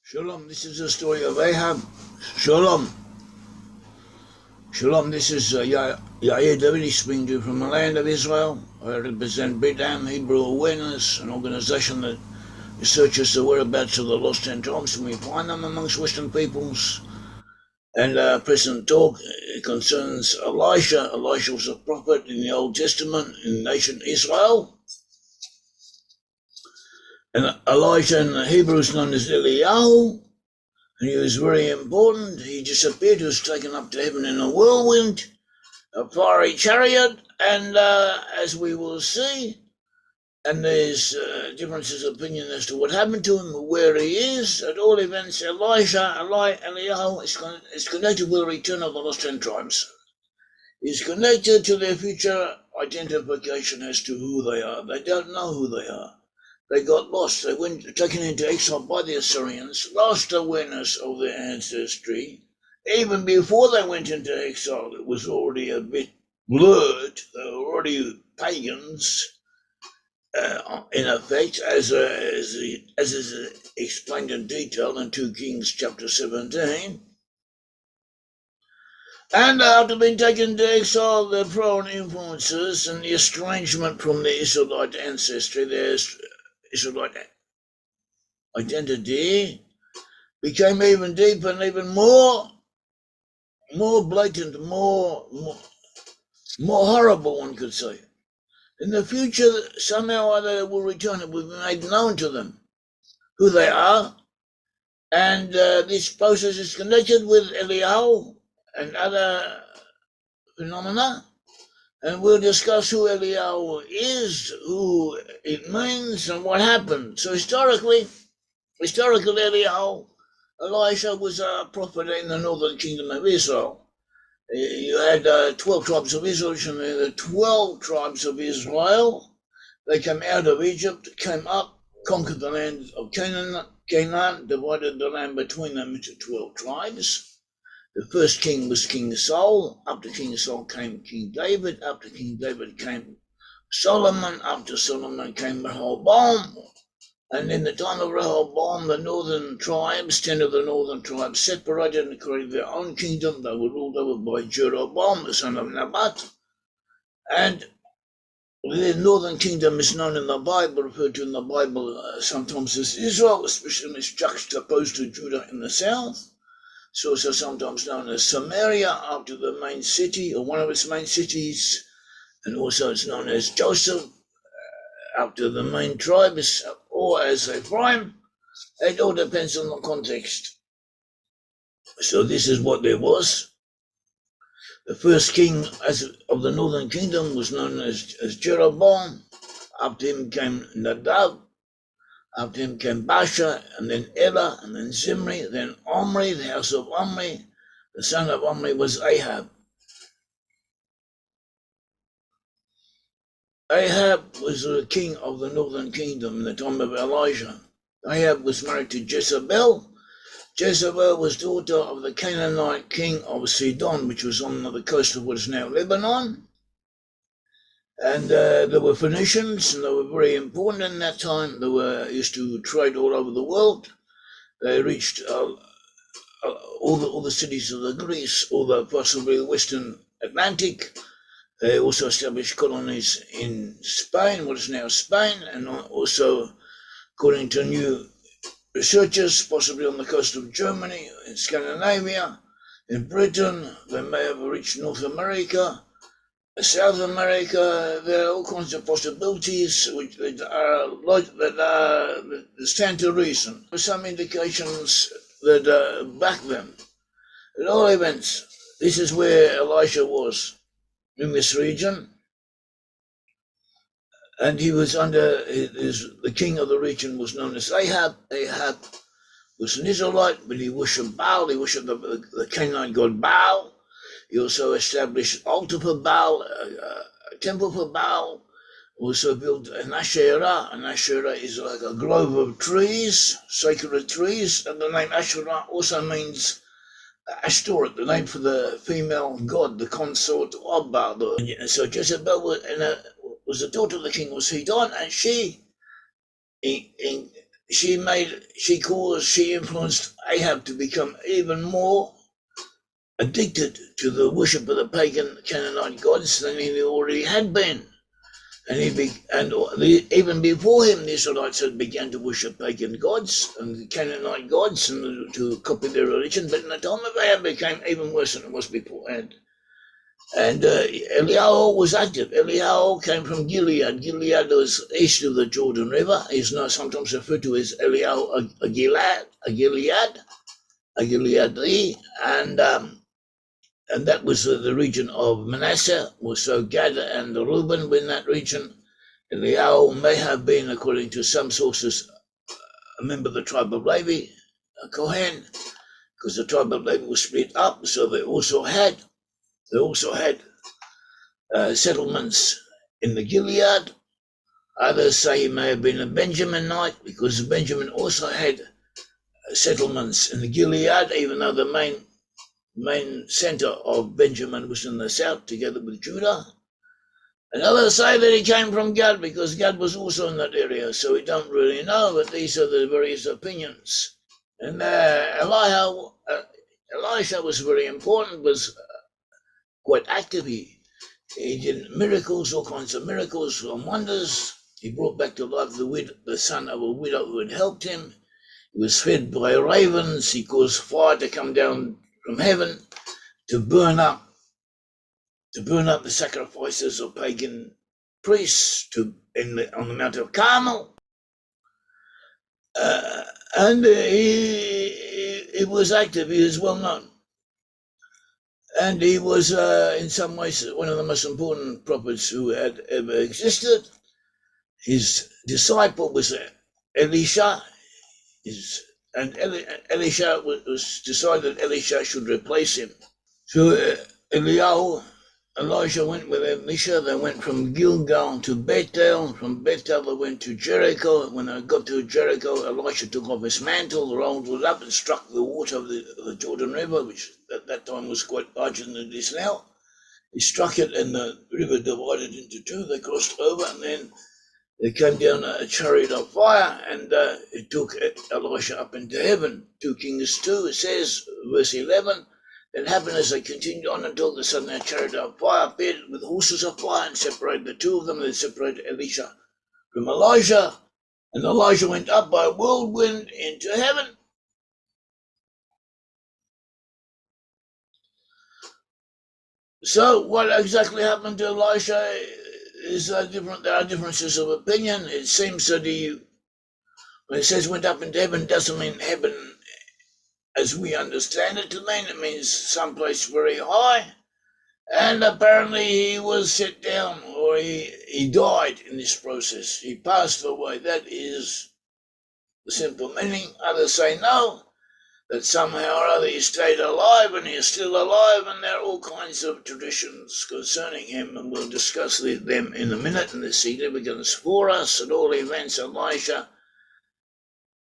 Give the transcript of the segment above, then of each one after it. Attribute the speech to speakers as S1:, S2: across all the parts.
S1: Shalom, this is the story of Ahab. Shalom. Shalom, this is Yair Davidiy speaking to you from the land of Israel. I represent Brit-Am, Hebrew Awareness, an organization that researches the whereabouts of the lost 10 tribes, and we find them amongst Western peoples. And present talk concerns Elisha. Elisha was a prophet in the Old Testament in nation Israel. And Elijah in the Hebrew is known as Eliyahu. And he was very important. He disappeared. He was taken up to heaven in a whirlwind, a fiery chariot, and as we will see, and there's differences of opinion as to what happened to him, where he is. At all events, Eliyahu is connected with the return of the lost 10 tribes. He's connected to their future identification as to who they are. They don't know who they are. They got lost. They went taken into exile by the Assyrians, lost awareness of their ancestry. Even before they went into exile, it was already a bit blurred. They were already pagans, in effect, as is explained in detail in 2 Kings chapter 17. And after being taken into exile, the foreign influences and the estrangement from the Israelite ancestry, there's Israelite identity became even deeper and even more blatant, more horrible, one could say. In the future, somehow or other, will return. It will be made known to them who they are, and this process is connected with Eliyahu and other phenomena. And we'll discuss who Eliyahu is, who it means, and what happened. So historically, Eliyahu, Elisha was a prophet in the northern kingdom of Israel. You had 12 tribes of Israel, the 12 tribes of Israel. They came out of Egypt, came up, conquered the land of Canaan, divided the land between them into 12 tribes. The first king was King Saul. After King Saul came King David. After King David came Solomon. After Solomon came Rehoboam. And in the time of Rehoboam, the northern tribes, 10 of the northern tribes, separated and created their own kingdom. They were ruled over by Jeroboam, the son of Nebat. And the northern kingdom is known in the Bible, referred to in the Bible sometimes as Israel, especially when it's juxtaposed to Judah in the south. It's also sometimes known as Samaria, after the main city, or one of its main cities, and also it's known as Joseph, after the main tribes, or as Ephraim. It all depends on the context. So this is what there was. The first king of the northern kingdom was known as Jeroboam. After him came Nadab. After him came Baasha, and then Elah, and then Zimri, then Omri, the house of Omri. The son of Omri was Ahab. Ahab was the king of the northern kingdom in the time of Elijah. Ahab was married to Jezebel. Jezebel was daughter of the Canaanite king of Sidon, which was on the coast of what is now Lebanon. And there were Phoenicians, and they were very important in that time. They used to trade all over the world. They reached all the cities of the Greece, all the possibly the Western Atlantic. They also established colonies in Spain, what is now Spain, and also, according to new researchers, possibly on the coast of Germany, in Scandinavia, in Britain. They may have reached North America, South America. There are all kinds of possibilities that stand to reason. There are some indications that back them. At all events, this is where Elisha was, in this region, and he was under the king of the region was known as Ahab. Ahab was an Israelite, but he worshipped Baal. He worshipped the Canaanite god Baal. He also established an altar for Baal, a temple for Baal. Also built an Asherah. An Asherah is like a grove of trees, sacred trees, and the name Asherah also means Ashtoreth, the name for the female god, the consort of Baal. So Jezebel was the daughter of the king of Sidon, and she she influenced Ahab to become even more addicted to the worship of the pagan Canaanite gods than he already had been. And even before him, the Israelites had begun to worship pagan gods and the Canaanite gods and to copy their religion. But in the time of Ahab, it became even worse than it was before. And Eliyahu was active. Eliyahu came from Gilead. Gilead was east of the Jordan River. He's now sometimes referred to as Eliyahu a Gilead, and that was the region of Manasseh. So Gad and Reuben were in that region. Eliyahu may have been, according to some sources, a member of the tribe of Levi, a Kohen, because the tribe of Levi was split up. So they also had settlements in the Gilead. Others say he may have been a Benjaminite, because Benjamin also had settlements in the Gilead, even though the main center of Benjamin was in the south, together with Judah. And others say that he came from Gad, because Gad was also in that area, so we don't really know, but these are the various opinions. And Elisha was very important, was quite active. He did miracles, all kinds of miracles and wonders. He brought back to life the son of a widow who had helped him. He was fed by ravens. He caused fire to come down from heaven to burn up the sacrifices of pagan priests on the Mount of Carmel. And he was active. He was well known. And he was, in some ways, one of the most important prophets who had ever existed. His disciple was Elisha, and Elisha was decided Elisha should replace him. So Elijah went with Elisha. They went from Gilgal to Bethel. From Bethel, they went to Jericho. When they got to Jericho, Elisha took off his mantle, rolled it up, and struck the water of the Jordan River, which at that time was quite larger than it is now. He struck it, and the river divided into two. They crossed over, and then they came down a chariot of fire, and it took Elisha up into heaven. 2 Kings 2, it says, verse 11, it happened as they continued on until the sudden chariot of fire appeared with horses of fire and separated the two of them. They separated Elisha from Elijah, and Elijah went up by a whirlwind into heaven. So what exactly happened to Elisha is different. There are differences of opinion. It seems that when it says went up into heaven, doesn't mean heaven as we understand it to mean. It means someplace very high. And apparently he was set down, or he died in this process. He passed away. That is the simple meaning. Others say no, that somehow or other he stayed alive and he is still alive, and there are all kinds of traditions concerning him, and we'll discuss them in a minute and the significance for us. At all events, Elisha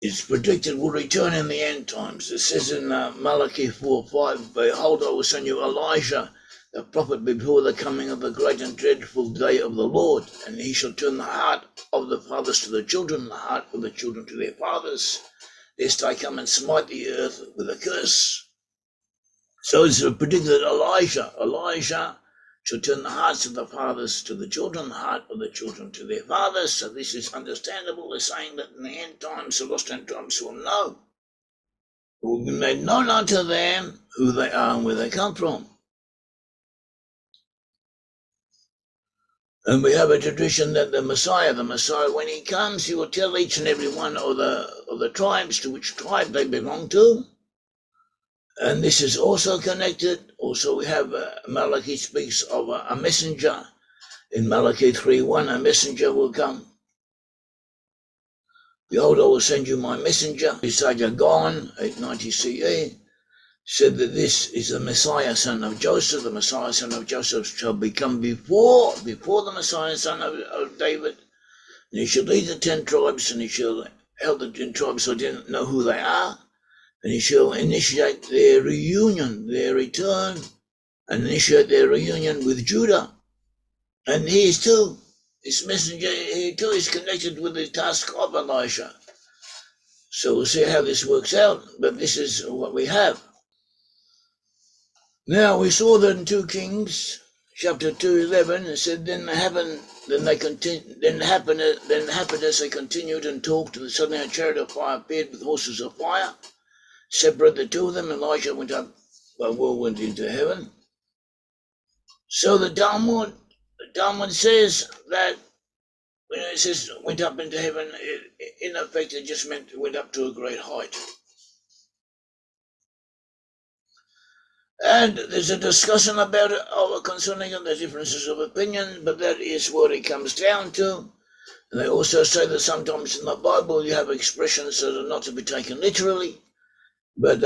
S1: is predicted will return in the end times. It says in Malachi 4:5, behold, I will send you Elijah, the prophet, before the coming of the great and dreadful day of the Lord, and he shall turn the heart of the fathers to the children, the heart of the children to their fathers, lest I come and smite the earth with a curse. So it's predicted that Elijah shall turn the hearts of the fathers to the children, the heart of the children to their fathers. So this is understandable. They're saying that in the end times, the lost end times will know. It will be made known unto them who they are and where they come from. And we have a tradition that the Messiah, when he comes, he will tell each and every one of the tribes to which tribe they belong to. And this is also connected. Also, we have Malachi speaks of a messenger. In Malachi 3:1, a messenger will come. Behold, I will send you my messenger. Isaiah gone, 890 CE, said that this is the Messiah, son of Joseph. The Messiah, son of Joseph, shall become before the Messiah, son of David. And he shall lead the 10 tribes, and he shall help the 10 tribes so I didn't know who they are. And he shall initiate their reunion, their return, and initiate their reunion with Judah. And this messenger, he too is connected with the task of Elisha. So we'll see how this works out, but this is what we have. Now we saw that in 2 Kings, chapter 2:11, it said, then happened as they continued and talked, and suddenly a chariot of fire appeared with horses of fire, separated the two of them, and Elijah went up by whirlwind into heaven. So the Talmud says that when it says went up into heaven, in effect it just meant went up to a great height. And there's a discussion about it concerning the differences of opinion, but that is what it comes down to. And they also say that sometimes in the Bible you have expressions that are not to be taken literally, but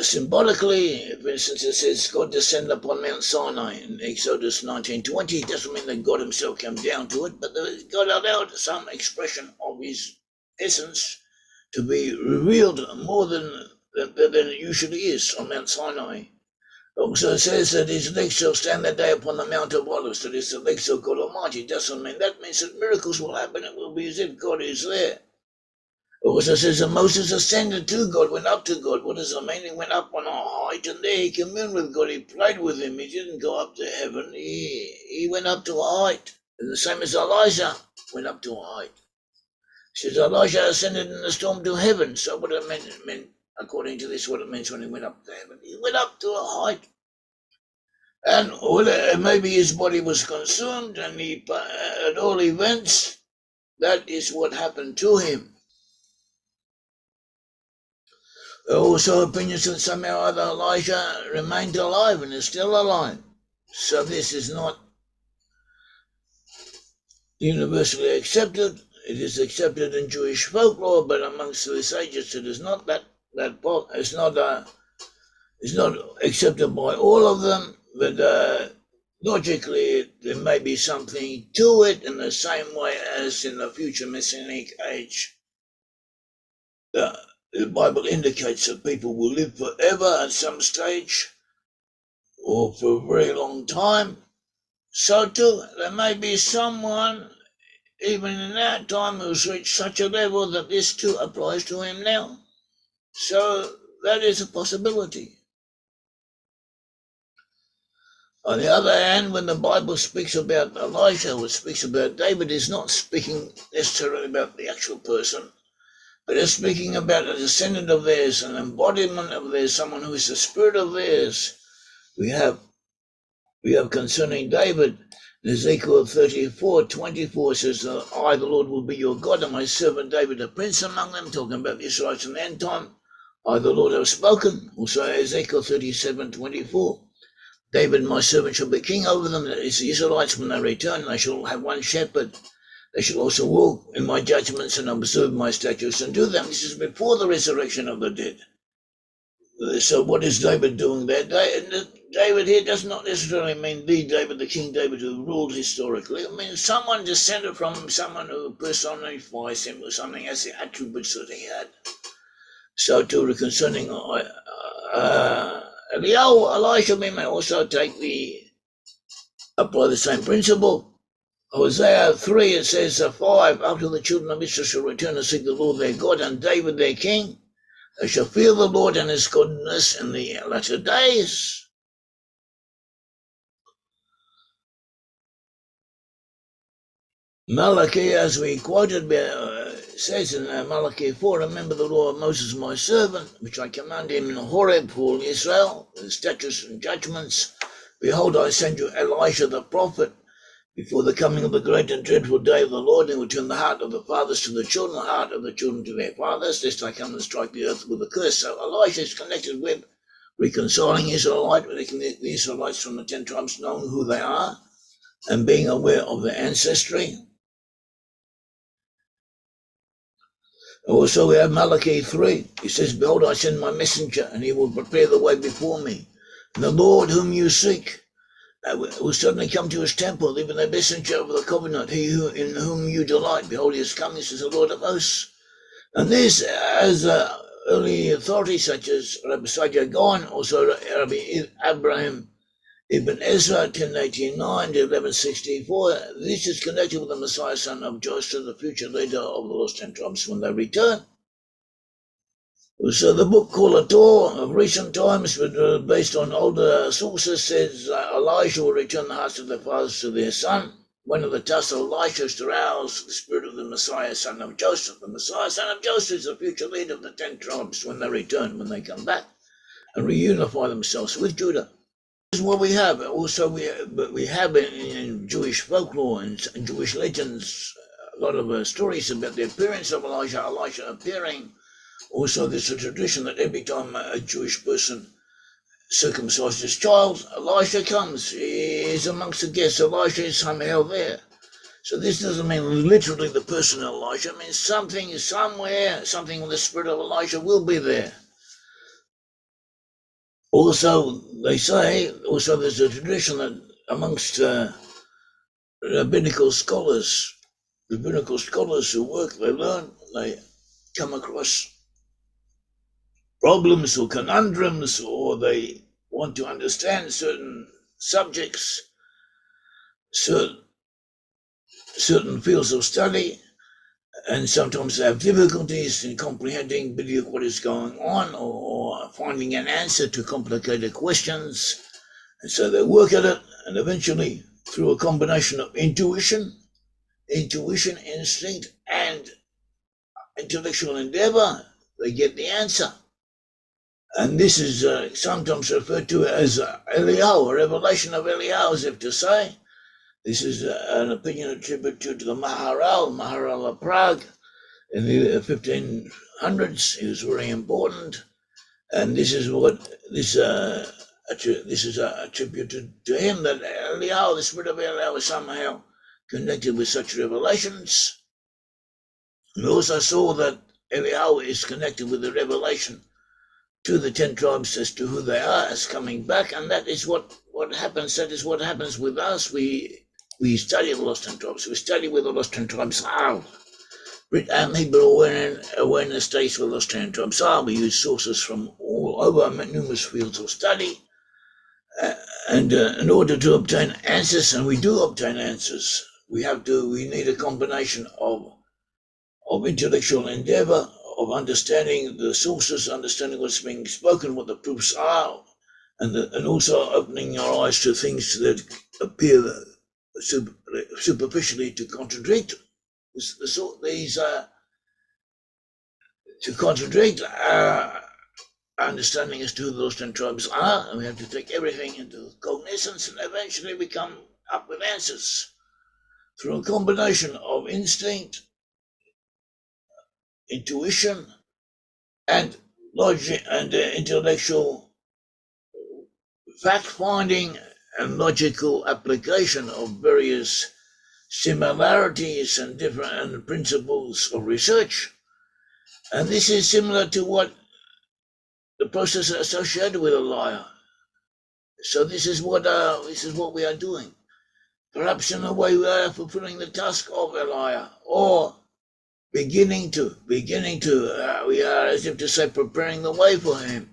S1: symbolically. For instance, it says God descended upon Mount Sinai in Exodus 19:20. It doesn't mean that God himself came down to it, but God allowed some expression of his essence to be revealed more than it usually is on Mount Sinai. Also it says that his legs shall stand that day upon the Mount of Olives, that is the legs of God Almighty. It doesn't mean that means that miracles will happen. It will be as if God is there. It also says that Moses ascended to God, went up to God. What does it mean? He went up on a height, and there he communed with God. He played with him. He didn't go up to heaven. He went up to a height. And the same as Elijah went up to a height. It says Elijah ascended in the storm to heaven. So what it meant, according to this, what it means when he went up to heaven. He went up to a height. And maybe his body was consumed, and at all events, that is what happened to him. There are also opinions that somehow or other Elijah remained alive and is still alive. So this is not universally accepted. It is accepted in Jewish folklore, but amongst the sages it is not it's not accepted by all of them. But logically, there may be something to it in the same way as in the future Messianic age. The Bible indicates that people will live forever at some stage or for a very long time. So too, there may be someone, even in that time, who's reached such a level that this too applies to him now. So that is a possibility. On the other hand, when the Bible speaks about Elijah or speaks about David, it's not speaking necessarily about the actual person, but it's speaking about a descendant of theirs, an embodiment of theirs, someone who is the spirit of theirs. We have concerning David, Ezekiel 34:24 says, I, the Lord, will be your God, and my servant David, a prince among them, talking about the Israelites in the end time. I, the Lord, have spoken. Also Ezekiel 37:24. David, my servant, shall be king over them. That is the Israelites when they return. They shall have one shepherd. They shall also walk in my judgments and observe my statutes and do them. This is before the resurrection of the dead. So what is David doing there? David here does not necessarily mean the David, the King David who ruled historically. It means someone descended from him, someone who personifies him or something as the attributes that he had. So too concerning Eliyahu, Elisha, we may also apply the same principle. Hosea 3, it says 5, after the children of Israel shall return and seek the Lord their God and David their king, they shall fear the Lord and his goodness in the latter days. Malachi, as we quoted, says in Malachi 4, remember the law of Moses my servant, which I command him in Horeb for all Israel, with statutes and judgments. Behold, I send you Elisha the prophet, before the coming of the great and dreadful day of the Lord, and will turn the heart of the fathers to the children, the heart of the children to their fathers, lest I come and strike the earth with a curse. So Elisha is connected with reconciling the Israelites from the 10 tribes, knowing who they are, and being aware of their ancestry. Also we have Malachi 3. He says, behold, I send my messenger, and he will prepare the way before me. And the Lord whom you seek will suddenly come to his temple, even the messenger of the covenant, in whom you delight. Behold, he is coming, says the Lord of hosts. And this, as early authorities such as Rabbi Saadia Gaon, also Rabbi Abraham Ibn Ezra, 1089 to 1164, this is connected with the Messiah, son of Joseph, the future leader of the lost 10 tribes when they return. So the book called the Torah of recent times, but based on older sources, says Elijah will return the hearts of their fathers to their son. One of the tasks of Elisha is to rouse the spirit of the Messiah, son of Joseph. The Messiah, son of Joseph, is the future leader of the 10 tribes when they return, when they come back and reunify themselves with Judah. This is what we have. Also, we have in Jewish folklore and Jewish legends a lot of stories about the appearance of Elijah appearing. Also, there's a tradition that every time a Jewish person circumcises his child, Elijah comes. He is amongst the guests. Elijah is somehow there. So this doesn't mean literally the person Elijah. It means something somewhere, something with the spirit of Elijah will be there. Also, they say, also there's a tradition that amongst rabbinical scholars who work, they learn, they come across problems or conundrums, or they want to understand certain subjects, certain fields of study, and sometimes they have difficulties in comprehending what is going on or finding an answer to complicated questions. And so they work at it, and eventually, through a combination of intuition, instinct, and intellectual endeavor, they get the answer. And this is sometimes referred to as Eliyahu, a revelation of Eliyahu, as if to say. This is an opinion attributed to the Maharal of Prague in the 1500s. He was very important, and this is what this is attributed to him, that Eliyahu, the spirit of Eliyahu, is somehow connected with such revelations. We also saw that Eliyahu is connected with the revelation to the 10 tribes as to who they are as coming back, and that is what happens. That is what happens with us. We study the lost 10 tribes. We study where the lost 10 tribes are. Brit-Am Hebrew awareness states where the lost 10 tribes are. We use sources from all over numerous fields of study, and in order to obtain answers, and we do obtain answers, we need a combination of intellectual endeavor, of understanding the sources, understanding what's being spoken, what the proofs are, and also opening our eyes to things that appear superficially to contradict our understanding as to who those 10 tribes are, and we have to take everything into cognizance, and eventually we come up with answers through a combination of instinct, intuition, and logic, and intellectual fact-finding and logical application of various similarities and different principles of research. And this is similar to what the process associated with Eliyahu. So this is what we are doing. Perhaps in a way we are fulfilling the task of Eliyahu, or beginning to, we are, as if to say, preparing the way for him.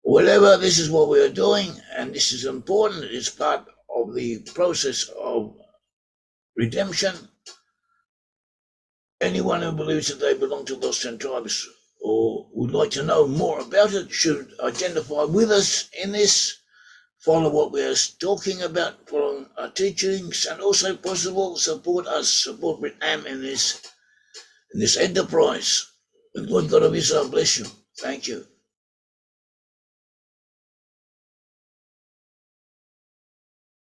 S1: Whatever, this is what we are doing, and this is important. It's part of the process of redemption. Anyone who believes that they belong to those 10 tribes or would like to know more about it should identify with us in this, follow what we are talking about, follow our teachings, and also, possible, support Brit-Am in this enterprise. The Lord God of Israel bless you. Thank you.